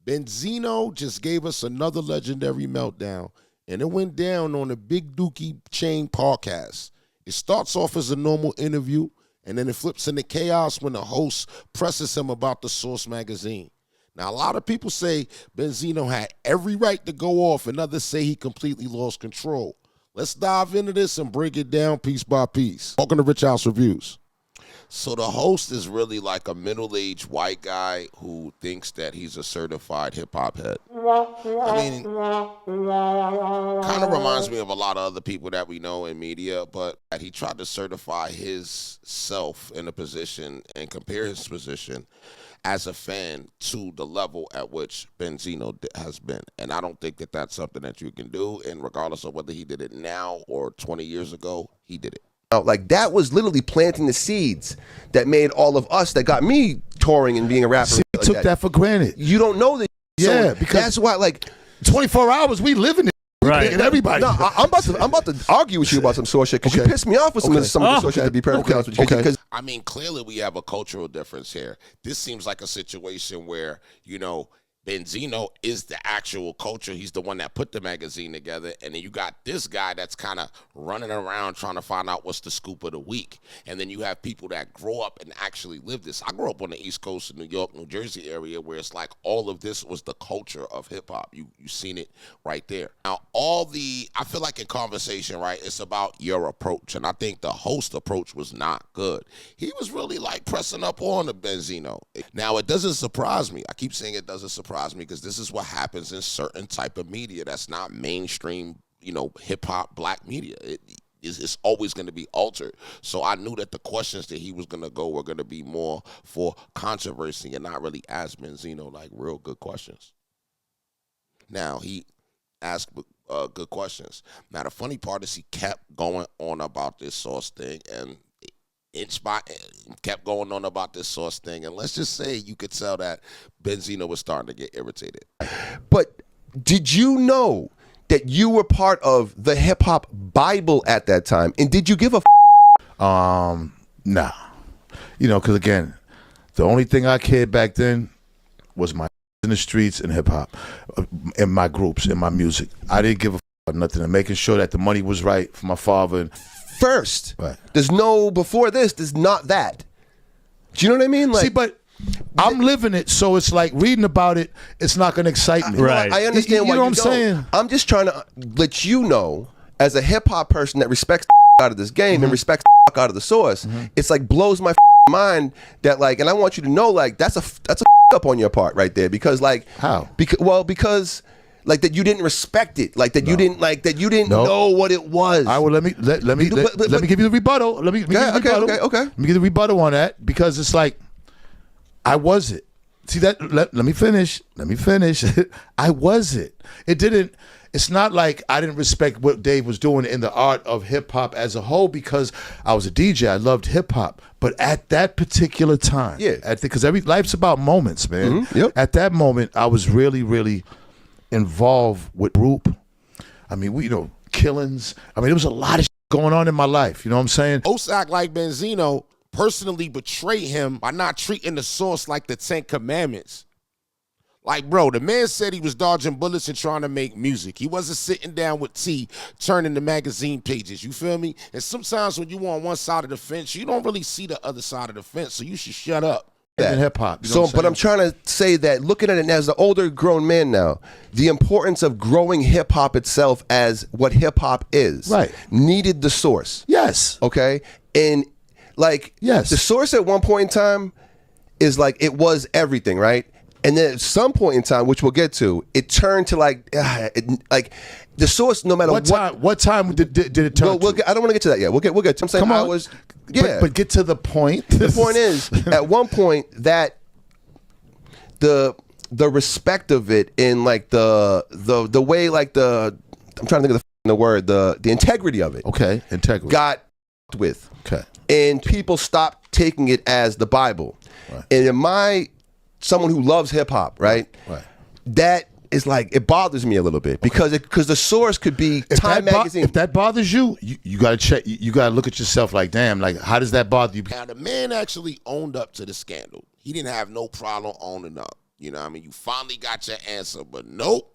Benzino just gave us another legendary meltdown, and it went down on the Big Dookie Chain podcast. It starts off as a normal interview, and then it flips into chaos when the host presses him about the Source magazine. Now, a lot of people say Benzino had every right to go off, and others say he completely lost control. Let's dive into this and break it down piece by piece. Welcome to Rich House Reviews. So the host is really like a middle-aged white guy who thinks that he's a certified hip-hop head. I mean, kind of reminds me of a lot of other people that we know in media, but he tried to certify his self in a position and compare his position as a fan to the level at which Benzino has been. And I don't think that that's something that you can do, and regardless of whether he did it now or 20 years ago, he did it. Like, that was literally planting the seeds that made all of us, that got me touring and being a rapper. See, like took that for granted. You don't know that. Yeah, so because that's why, like, 24 hours we live in it. Right. And everybody. No, I'm about to argue with you about some Source shit, because you pissed me off with some of the Source shit, to be perfectly honest with you. Because I mean, clearly we have a cultural difference here. This seems like a situation where, you know, Benzino is the actual culture. He's the one that put the magazine together. And then you got this guy that's kind of running around trying to find out what's the scoop of the week. And then you have people that grow up and actually live this. I grew up on the East Coast of New York, New Jersey area, where it's like all of this was the culture of hip hop. You seen it right there. Now, I feel like in conversation, right, it's about your approach. And I think the host approach was not good. He was really like pressing up on the Benzino. Now, it doesn't surprise me. I keep saying it doesn't surprise me, because this is what happens in certain type of media that's not mainstream, you know, hip-hop black media. It's always going to be altered. So I knew that the questions that he was going to go were going to be more for controversy and not really ask Benzino like real good questions. Now, he asked good questions. Now, the funny part is he kept going on about this Source thing, and kept going on about this Source thing, and let's just say you could tell that Benzino was starting to get irritated. But did you know that you were part of the hip hop Bible at that time, and did you give a Nah. You know, because again, the only thing I cared back then was my in the streets and hip hop, in my groups, in my music. I didn't give a about nothing, and making sure that the money was right for my father. And first, right. There's no before this. There's not that. Do you know what I mean? Like, see, but I'm living it, so it's like reading about it. It's not going to excite me. Right. I understand why you know you what I'm don't. saying. I'm just trying to let you know, as a hip hop person that respects out of this game and respects out of the Source, it's like blows my mind that, like, and I want you to know, like, that's a up on your part right there, because like how? Because like that you didn't respect it, like that you didn't know what it was. I will let me give you the rebuttal. Let me give you the rebuttal. Okay. Let me give the rebuttal on that, because it's like I was it. See that? Let me finish. I was it. It didn't. It's not like I didn't respect what Dave was doing in the art of hip hop as a whole, because I was a DJ. I loved hip hop, but at that particular time, because life's about moments, man. Yep. At that moment, I was really, really involved with group. I mean, killings. I mean, there was a lot of going on in my life. You know what I'm saying? Hosts act like Benzino personally betrayed him by not treating the Source like the 10 Commandments. Like, bro, the man said he was dodging bullets and trying to make music. He wasn't sitting down with T, turning the magazine pages. You feel me? And sometimes when you on one side of the fence, you don't really see the other side of the fence, so you should shut up. In hip hop. You know but I'm trying to say that, looking at it as an older grown man now, the importance of growing hip hop itself as what hip hop is, right, needed the Source. Yes. Okay. And like, yes, the Source at one point in time is like, it was everything, right? And then at some point in time, which we'll get to, it turned to like the Source. No matter what time did it turn? I don't want to get to that yet. We'll get. To, I'm saying I was. Yeah, but get to the point. The point is, at one point, that the respect of it in like the way, like I'm trying to think of the word, the integrity of it. Okay, integrity got with. Okay, and people stopped taking it as the Bible. Right. And in someone who loves hip hop, right? That is like, it bothers me a little bit, because the Source could be Time magazine. If that bothers you, you got to check. You got to look at yourself like, damn, like, how does that bother you? Now, the man actually owned up to the scandal. He didn't have no problem owning up. You know what I mean? You finally got your answer, but nope.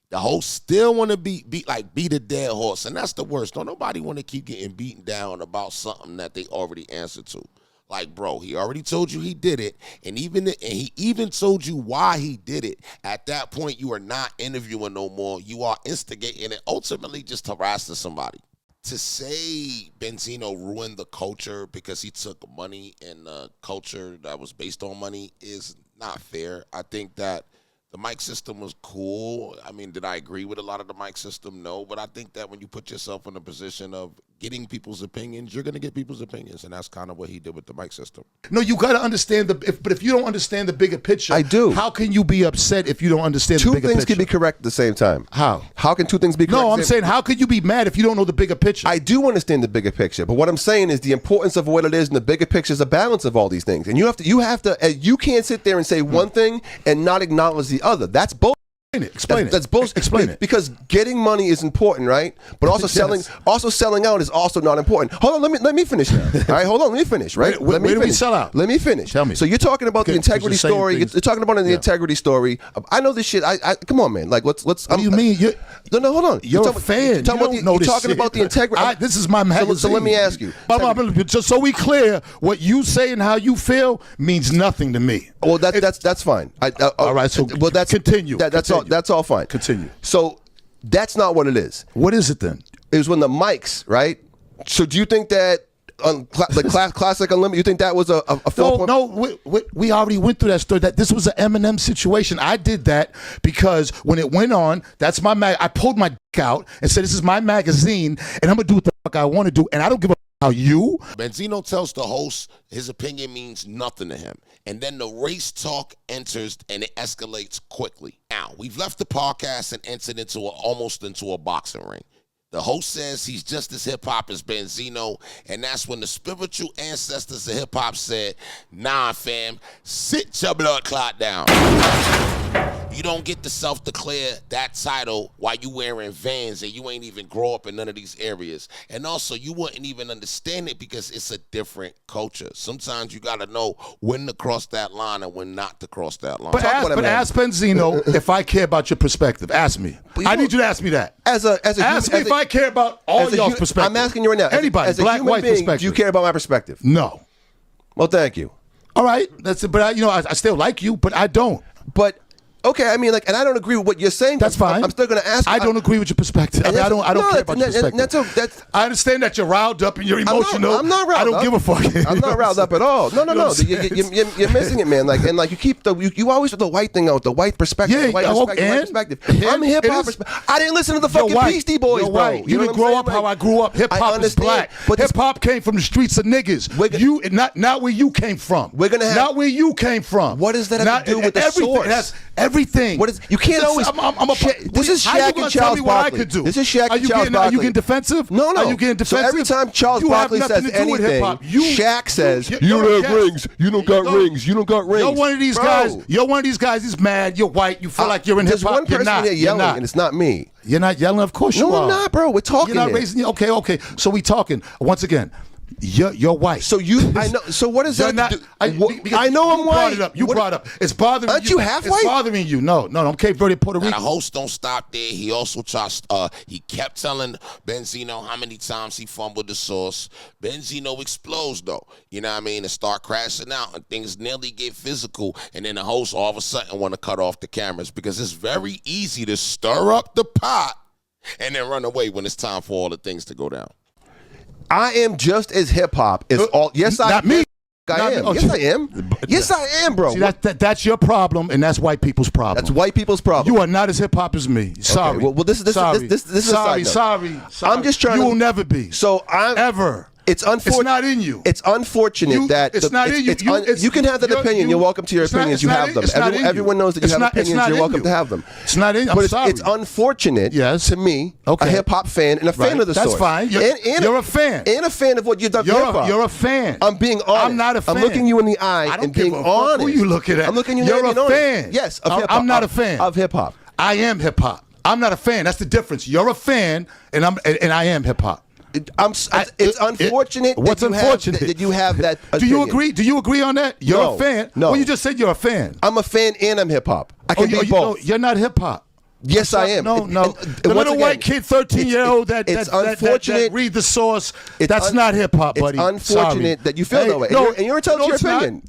The host still want to beat a dead horse, and that's the worst. Don't nobody want to keep getting beaten down about something that they already answered to. Like, bro, he already told you he did it, and he even told you why he did it. At that point, you are not interviewing no more. You are instigating and ultimately just harassing somebody. To say Benzino ruined the culture because he took money and culture that was based on money is not fair. I think that the mic system was cool. I mean, did I agree with a lot of the mic system? No, but I think that when you put yourself in a position of getting people's opinions, you're going to get people's opinions, and that's kind of what he did with the mic system. No, you got to understand but if you don't understand the bigger picture, I do. How can you be upset if you don't understand the bigger picture? Two things can be correct at the same time. How? How can two things be correct? No, I'm saying how could you be mad if you don't know the bigger picture? I do understand the bigger picture, but what I'm saying is the importance of what it is, and the bigger picture is a balance of all these things. And you can't sit there and say one thing and not acknowledge the other. That's both. Explain it. That's bullshit. Explain it. Because getting money is important, right? But also selling out is also not important. Hold on, let me finish now. All right, hold on, let me finish, right? Where do we sell out? Let me finish. Tell me. So you're talking about the integrity story. You're talking about the integrity story. I know this shit. I come on, man. Like, let's. What do you mean? No, hold on. You're a fan. You're talking about the integrity. This is my magazine. So let me ask you. Just so we clear, what you say and how you feel means nothing to me. Well, that's fine. All right. So continue. That's all fine. Continue. So that's not what it is. What is it then? It was when the mics, right? So do you think that Classic Unlimited, you think that was a 4 point? No, we already went through that story. That this was an Eminem situation. I did that because when it went on, that's my I pulled my dick out and said, this is my magazine, and I'm going to do what the fuck I want to do, and I don't give a how you. Benzino tells the host his opinion means nothing to him. And then the race talk enters and it escalates quickly. Now, we've left the podcast and entered almost into a boxing ring. The host says he's just as hip-hop as Benzino, and that's when the spiritual ancestors of hip-hop said, nah, fam, sit your blood clot down. You don't get to self-declare that title while you wearing Vans and you ain't even grow up in none of these areas. And also, you wouldn't even understand it because it's a different culture. Sometimes you got to know when to cross that line and when not to cross that line. But ask Benzino if I care about your perspective. Ask me. I need you to ask me that. Ask me if I care about all y'all's perspective. I'm asking you right now. Anybody, as a black, human white being, perspective. do you care about my perspective? No. Well, thank you. All right. That's it. But I still like you, but I don't. But okay, I mean, like, and I don't agree with what you're saying. That's fine. I'm still going to ask. I don't agree with your perspective. I don't care about your perspective. I understand that you're riled up and you're emotional. I'm not riled up. I don't give a fuck. I'm not riled up at all. No. You're missing it, man. Like, and like you keep you always put the white thing out, the white perspective, the white perspective. I'm hip hop. I didn't listen to the fucking Beastie Boys, bro. Right. You didn't grow up how I grew up. Hip hop is black. Hip hop came from the streets of niggas. You not where you came from. We're gonna have not where you came from. What does that have to do with the source? That's everything. What is you can't always. This is Shaq and Charles Barkley. This is Shaq and Charles Barkley. Are you getting defensive? No. Are you getting defensive? So every time Charles Barkley says anything, Shaq says, "You don't have rings. You don't got rings. You don't got rings." You're one of these guys. You're one of these guys. He's mad. You're white. You feel like you're in hip hop. There's one person here yelling, and it's not me. You're not yelling. Of course you are. No, I'm not, bro. We're talking. You're not raising. Okay. So we talking once again. You're white. So I know. So what is that? I know I'm white. You brought it up. It's bothering you. Aren't you half white? It's bothering you. No. I'm Cape Verde, Puerto Rico. And the host don't stop there. He also he kept telling Benzino how many times he fumbled the source. Benzino explodes though. You know what I mean? And start crashing out and things nearly get physical. And then the host all of a sudden want to cut off the cameras because it's very easy to stir up the pot and then run away when it's time for all the things to go down. I am just as hip hop as all. Yes, I. Not me. I am. Yes, I am. Yes, I am, bro. See, that's your problem, and that's white people's problem. That's white people's problem. You are not as hip hop as me. Sorry. Okay, well, this is sorry. I'm just trying. You will never be. So I'm ever. It's unfortunate. It's not in you. It's unfortunate that it's not in you. You can have that opinion. You're welcome to your opinions. You have them. Everyone knows that you have opinions. You're welcome to have them. It's not in. But it's unfortunate to me, a hip hop fan and a fan of the source. That's fine. You're a fan. And a fan of what you've done for hip hop. You're a fan. I'm being honest. I'm not a fan. I'm looking you in the eye and being honest. Who you looking at? I'm looking you in the eye. You're a fan. Yes, of hip hop. I'm not a fan of hip hop. I am hip hop. I'm not a fan. That's the difference. You're a fan, and I am hip hop. It's unfortunate. What's unfortunate? That you have that. Do you opinion. agree? Do you agree on that? You're a fan. No. Well, you just said you're a fan. I'm a fan and I'm hip hop. I can be both. No, you're not hip hop. Yes, I am. No. The little white kid, 13-year-old that read the source. That's not hip hop, buddy. It's unfortunate that you feel that way. And you're entitled to your opinion.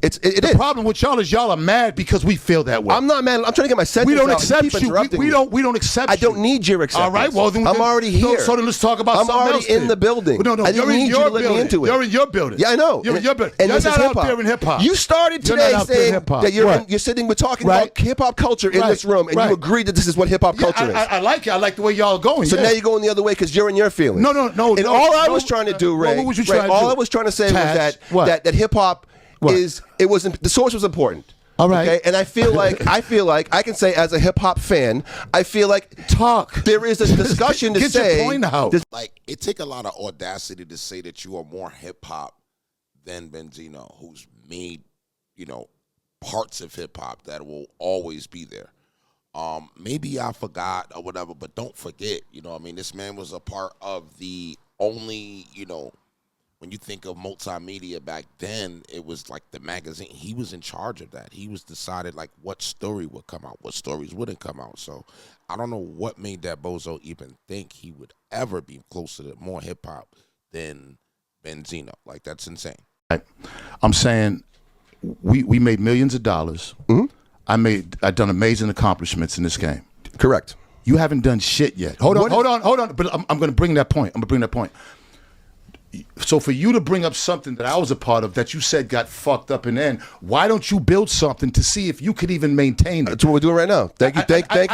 The problem with y'all is y'all are mad because we feel that way. I'm not mad. I'm trying to get my sentence. We don't out. accept You you. We don't accept you. I don't need your acceptance. All right. Well, then I'm already here. So then let's talk about something else. I'm already in the building. No. I didn't need you to let me into it. You're in your building. Yeah, I know. You're in your building. And you're this not is out there in hip hop. You started today saying that you're sitting with talking about hip hop culture in this room, and you agreed that this is what hip hop culture is. I like it. I like the way y'all are going. So now you're going the other way because you're in your feelings. No. And all I was trying to do, Ray, what was you trying to do? all I was trying to say was that hip hop the source was important. All right. Okay? And I feel like I can say as a hip hop fan, I feel like there is a discussion to Get say your point out. Like, it take a lot of audacity to say that you are more hip hop than Benzino, who's made, parts of hip hop that will always be there. Maybe I forgot or whatever, but don't forget, this man was a part of the only, when you think of multimedia back then, it was like the magazine. He was in charge of that. He was decided like what story would come out, what stories wouldn't come out. So I don't know what made that bozo even think he would ever be closer to more hip hop than Benzino. Like, that's insane. I'm saying we made millions of dollars. Mm-hmm. I've done amazing accomplishments in this game. Correct. You haven't done shit yet. Hold on. But I'm going to bring that point. So for you to bring up something that I was a part of that you said got fucked up in the end, why don't you build something to see if you could even maintain it? That's what we're doing right now. Thank you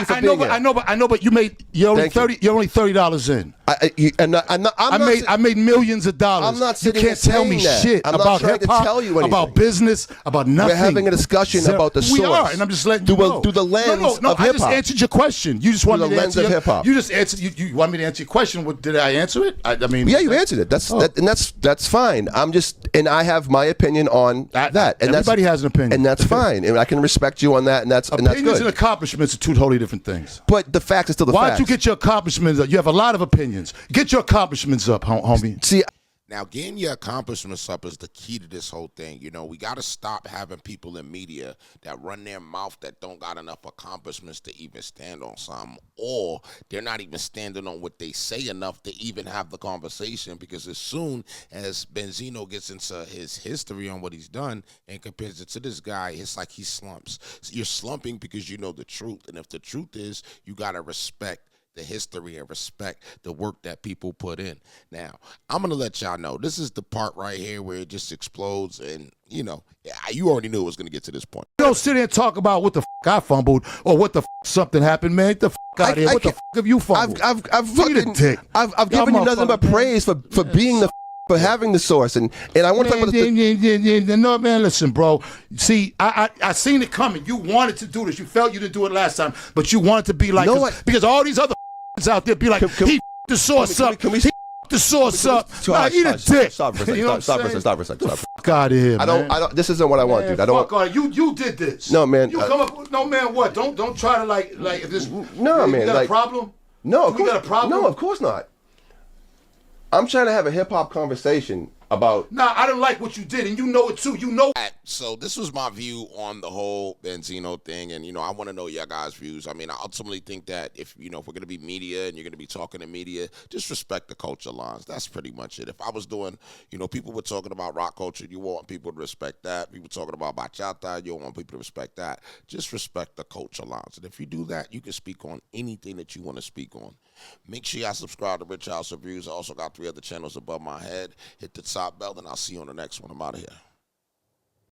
for being here. I know, but you're only $30 in. I made millions of dollars. I'm not sitting You can't tell me shit about hip hop, about business, about nothing. We're having a discussion about the source. We are, and I'm just letting you know. Through the lens of hip hop. I just answered your question. You just wanted me to answer hip hop. You just answered. You want me to answer your question? Did I answer it? I mean, yeah, you answered it. That's fine. And I have my opinion on that. And everybody has an opinion, and that's fine. And I can respect you on that. And that's opinions good. And accomplishments are two totally different things. But the fact is still the fact. Why don't you get your accomplishments up? You have a lot of opinions. Get your accomplishments up, homie. See. Now, getting your accomplishments up is the key to this whole thing. We got to stop having people in media that run their mouth that don't got enough accomplishments to even stand on something, or they're not even standing on what they say enough to even have the conversation, because as soon as Benzino gets into his history on what he's done and compares it to this guy, it's like he slumps. You're slumping because you know the truth, and if the truth is, you got to respect the history and respect the work that people put in. Now, I'm going to let y'all know, this is the part right here where it just explodes, and, you already knew it was going to get to this point. You don't sit there and talk about what the I fumbled or what the something happened, man. Get the out of here. What the have you fumbled? I've given you nothing but praise for being the for having the source, and I want to talk about no, man, listen, bro. See, I seen it coming. You wanted to do this. You felt you didn't do it last time, but you wanted to be like, because all these other out there be like, he the source up. He the source up. Eat a dick. Stop for a second. Stop for a second. Fuck out of here, man. I don't. This isn't what I want, dude. I don't. Fuck you did this. No, man. You come up. No, man. What? Don't try to like if this. No, man. You got a problem? No, of course. You got a problem? No, of course not. I'm trying to have a hip hop conversation about. Nah, I don't like what you did, and you know it too. You know. So this was my view on the whole Benzino thing, and I want to know your guys' views. I mean, I ultimately think that if we're gonna be media and you're gonna be talking to media, just respect the culture lines. That's pretty much it. If I was doing, people were talking about rock culture, you want people to respect that. People talking about bachata, you want people to respect that. Just respect the culture lines, and if you do that, you can speak on anything that you want to speak on. Make sure y'all subscribe to Rich House Reviews. I also got 3 other channels above my head. Hit the top bell, and I'll see you on the next one. I'm out of here.